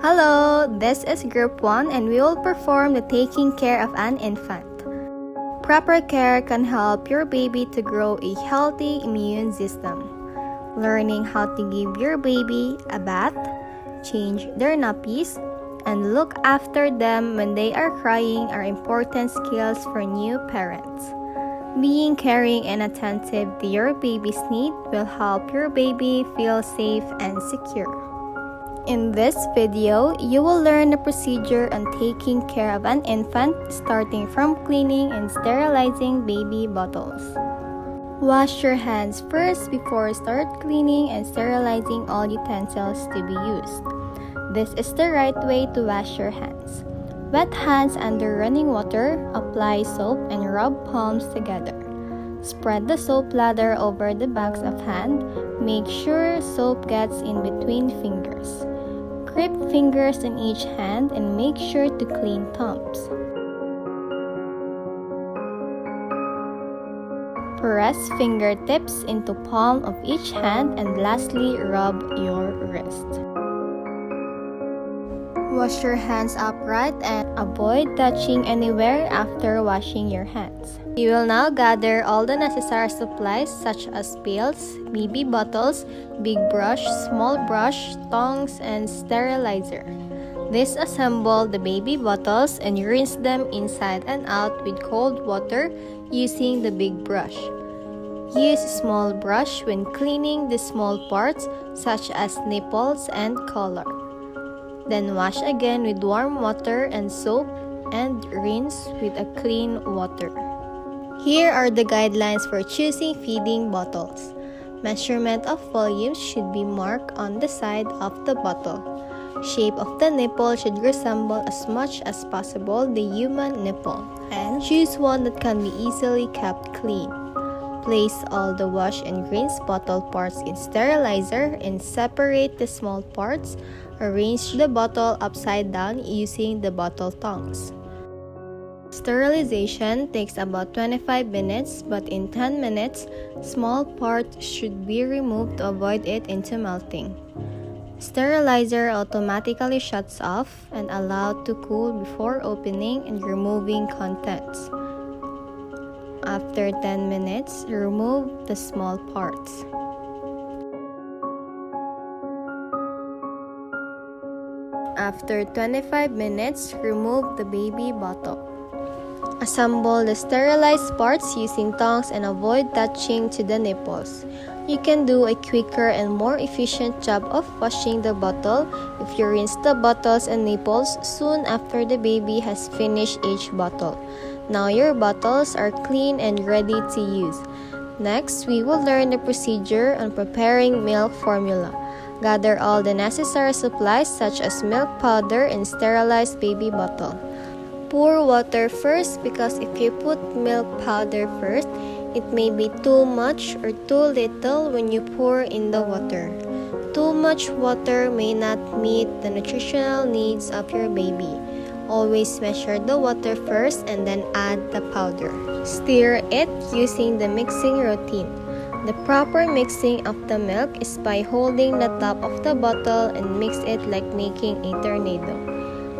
Hello, this is Group 1 and we will perform the taking care of an infant. Proper care can help your baby to grow a healthy immune system. Learning how to give your baby a bath, change their nappies, and look after them when they are crying are important skills for new parents. Being caring and attentive to your baby's needs will help your baby feel safe and secure. In this video, you will learn the procedure on taking care of an infant, starting from cleaning and sterilizing baby bottles. Wash your hands first before start cleaning and sterilizing all utensils to be used. This is the right way to wash your hands. Wet hands under running water, apply soap and rub palms together. Spread the soap lather over the backs of hand. Make sure soap gets in between fingers. Grip fingers in each hand and make sure to clean thumbs. Press fingertips into palm of each hand and lastly rub your wrist. Wash your hands upright and avoid touching anywhere after washing your hands. You will now gather all the necessary supplies such as pails, baby bottles, big brush, small brush, tongs, and sterilizer. Disassemble the baby bottles and rinse them inside and out with cold water using the big brush. Use small brush when cleaning the small parts such as nipples and collar. Then wash again with warm water and soap and rinse with a clean water. Here are the guidelines for choosing feeding bottles. Measurement of volume should be marked on the side of the bottle. Shape of the nipple should resemble as much as possible the human nipple. And choose one that can be easily kept clean. Place all the wash and rinse bottle parts in sterilizer and separate the small parts. Arrange the bottle upside down using the bottle tongs. Sterilization takes about 25 minutes, but in 10 minutes, small parts should be removed to avoid it into melting. Sterilizer automatically shuts off and allowed to cool before opening and removing contents. After 10 minutes, remove the small parts. After 25 minutes, remove the baby bottle. Assemble the sterilized parts using tongs and avoid touching to the nipples. You can do a quicker and more efficient job of washing the bottle if you rinse the bottles and nipples soon after the baby has finished each bottle. Now your bottles are clean and ready to use. Next, we will learn the procedure on preparing milk formula. Gather all the necessary supplies such as milk powder and sterilized baby bottle. Pour water first because if you put milk powder first, it may be too much or too little when you pour in the water. Too much water may not meet the nutritional needs of your baby. Always measure the water first and then add the powder. Stir it using the mixing routine. The proper mixing of the milk is by holding the top of the bottle and mix it like making a tornado.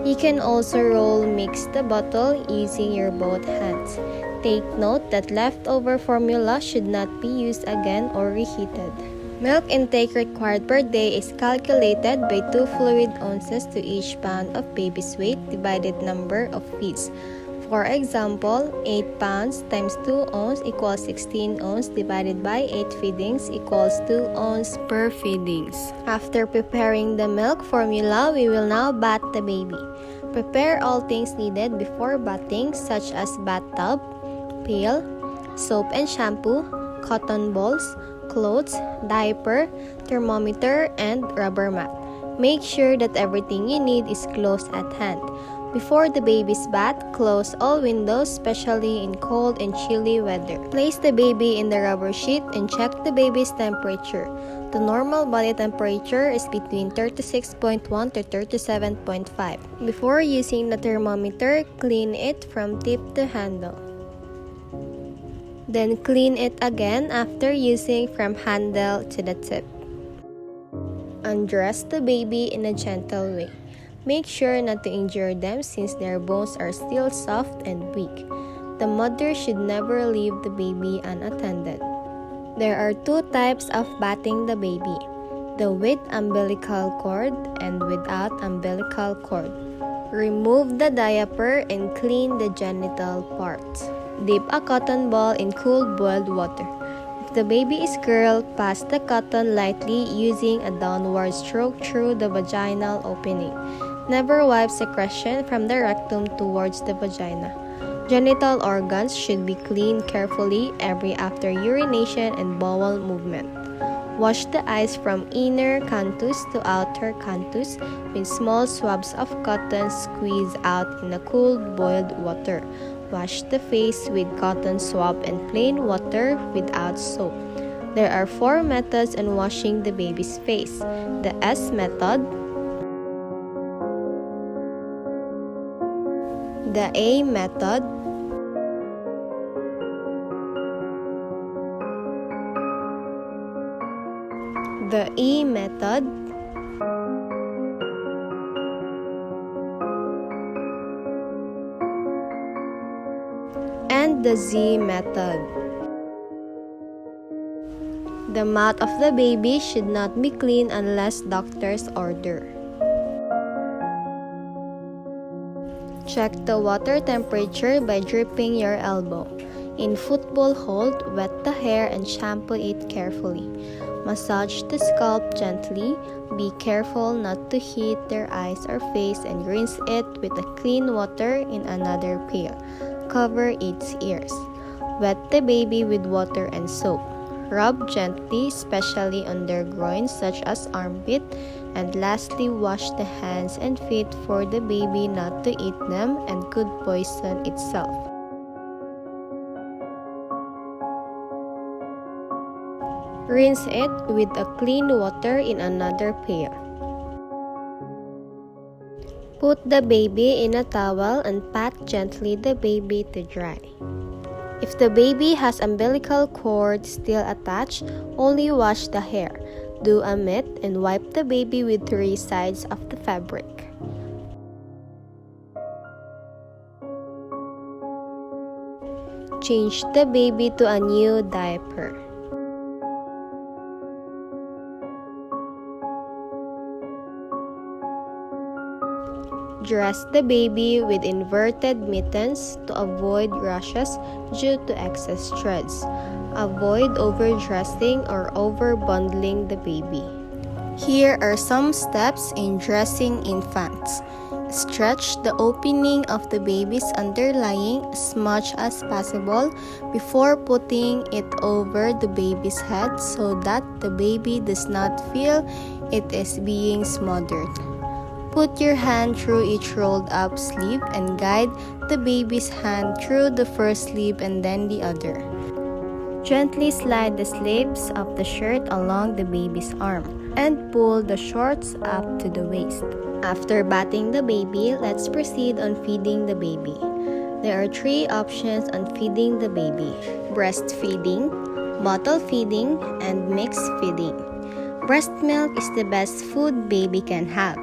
You can also mix the bottle using your both hands. Take note that leftover formula should not be used again or reheated. Milk intake required per day is calculated by 2 fluid ounces to each pound of baby's weight divided number of feeds. For example, 8 pounds times 2 ounces equals 16 ounces divided by 8 feedings equals 2 ounces per feedings. After preparing the milk formula, we will now bath the baby. Prepare all things needed before bathing such as bathtub, pail, soap and shampoo, cotton balls, clothes, diaper, thermometer, and rubber mat. Make sure that everything you need is close at hand. Before the baby's bath, close all windows, especially in cold and chilly weather. Place the baby in the rubber sheet and check the baby's temperature. The normal body temperature is between 36.1 to 37.5. Before using the thermometer, clean it from tip to handle. Then clean it again after using from handle to the tip. Undress the baby in a gentle way. Make sure not to injure them since their bones are still soft and weak. The mother should never leave the baby unattended. There are two types of bathing the baby: the with umbilical cord and without umbilical cord. Remove the diaper and clean the genital parts. Dip a cotton ball in cool boiled water. If the baby is girl, pass the cotton lightly using a downward stroke through the vaginal opening. Never wipe secretion from the rectum towards the vagina. Genital organs should be cleaned carefully every after urination and bowel movement. Wash the eyes from inner canthus to outer canthus with small swabs of cotton squeezed out in a cool boiled water. Wash the face with cotton swab and plain water without soap. There are 4 methods on washing the baby's face: the S method, the A method, the E method, and the Z method. The mouth of the baby should not be clean unless doctor's order. Check the water temperature by dripping your elbow. In football hold, wet the hair and shampoo it carefully. Massage the scalp gently. Be careful not to hit their eyes or face and rinse it with a clean water in another pail. Cover its ears. Wet the baby with water and soap. Rub gently, especially on their groins such as armpit. And lastly, wash the hands and feet for the baby not to eat them and could poison itself. Rinse it with a clean water in another pail. Put the baby in a towel and pat gently the baby to dry. If the baby has umbilical cord still attached, only wash the hair. Do a mitt and wipe the baby with 3 sides of the fabric. Change the baby to a new diaper. Dress the baby with inverted mittens to avoid rashes due to excess threads. Avoid overdressing or overbundling the baby. Here are some steps in dressing infants. Stretch the opening of the baby's underlying as much as possible before putting it over the baby's head so that the baby does not feel it is being smothered. Put your hand through each rolled up sleeve and guide the baby's hand through the first sleeve and then the other. Gently slide the sleeves of the shirt along the baby's arm and pull the shorts up to the waist. After bathing the baby, let's proceed on feeding the baby. There are 3 options on feeding the baby: breastfeeding, bottle feeding, and mixed feeding. Breast milk is the best food baby can have.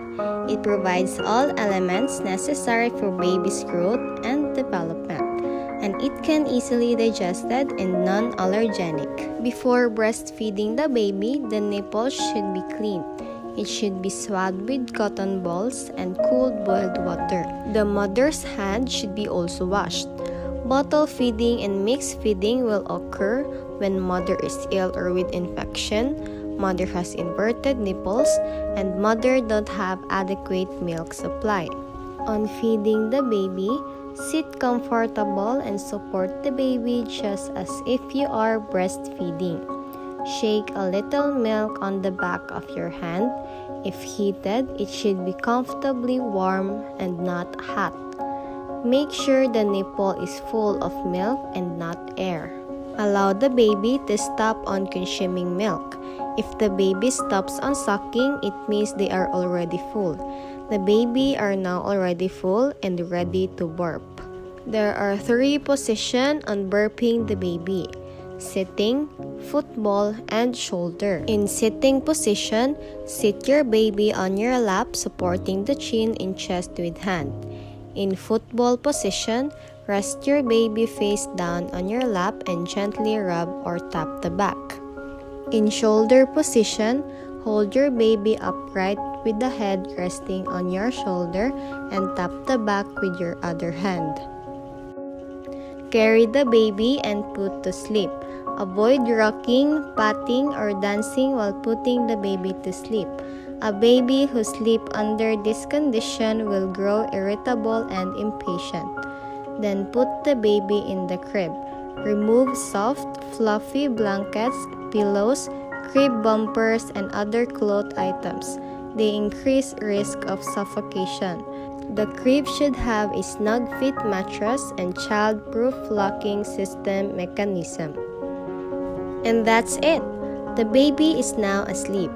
It provides all elements necessary for baby's growth and development, and it can easily digested and non-allergenic. Before breastfeeding the baby, the nipples should be cleaned. It should be swabbed with cotton balls and cooled boiled water. The mother's hand should be also washed. Bottle feeding and mixed feeding will occur when mother is ill or with infection, mother has inverted nipples, and mother don't have adequate milk supply. On feeding the baby, sit comfortable and support the baby just as if you are breastfeeding. Shake a little milk on the back of your hand. If heated, it should be comfortably warm and not hot. Make sure the nipple is full of milk and not air. Allow the baby to stop on consuming milk. If the baby stops on sucking, it means they are already full. The baby are now already full and ready to burp. There are 3 positions on burping the baby: sitting, football, and shoulder. In sitting position, sit your baby on your lap, supporting the chin in chest with hand. In football position, rest your baby face down on your lap and gently rub or tap the back. In shoulder position, hold your baby upright with the head resting on your shoulder and tap the back with your other hand. Carry the baby and put to sleep. Avoid rocking, patting, or dancing while putting the baby to sleep. A baby who sleeps under this condition will grow irritable and impatient. Then put the baby in the crib. Remove soft, fluffy blankets, pillows, crib bumpers, and other cloth items. They increase risk of suffocation. The crib should have a snug fit mattress and child-proof locking system mechanism. And that's it. The baby is now asleep.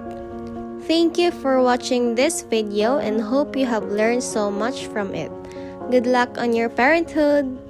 Thank you for watching this video and hope you have learned so much from it. Good luck on your parenthood!